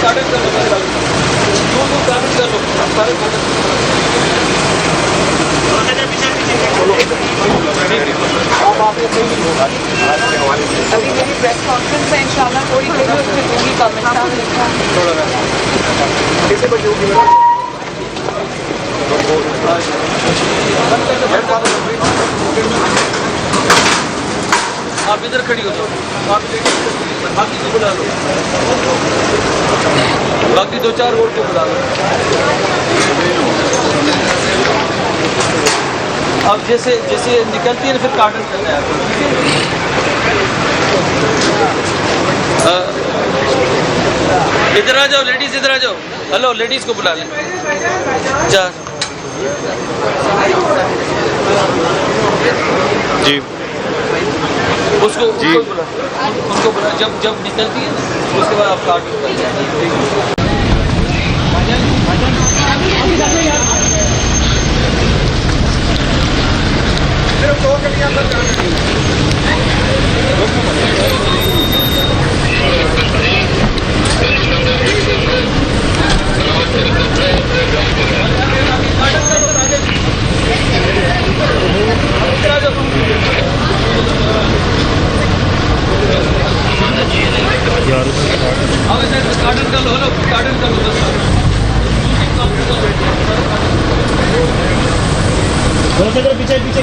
Garden कर लो, garden कर लो, सारे गार्डन। अभी मेरी प्रेस कॉन्फ्रेंस है इंशाल्लाह थोड़ी देर में उसमें दूंगी कमेंट। कैसे बजे होगी? आप इधर खड़ी हो जाओ, आप बाकी को बुला लो, बाकी 2-4 वोट को बुला लो। अब जैसे जैसे निकलती है फिर कार्टन करना है। इधर आ जाओ लेडीज, इधर आ जाओ। हेलो, लेडीज को बुला लें। 4 जी उसको जी उनको बुला, जब निकलती है ना उसके बाद आप कार्टन कर लें। गार्डन कर लो, हेलो गार्डन कर लो बस। पीछे पीछे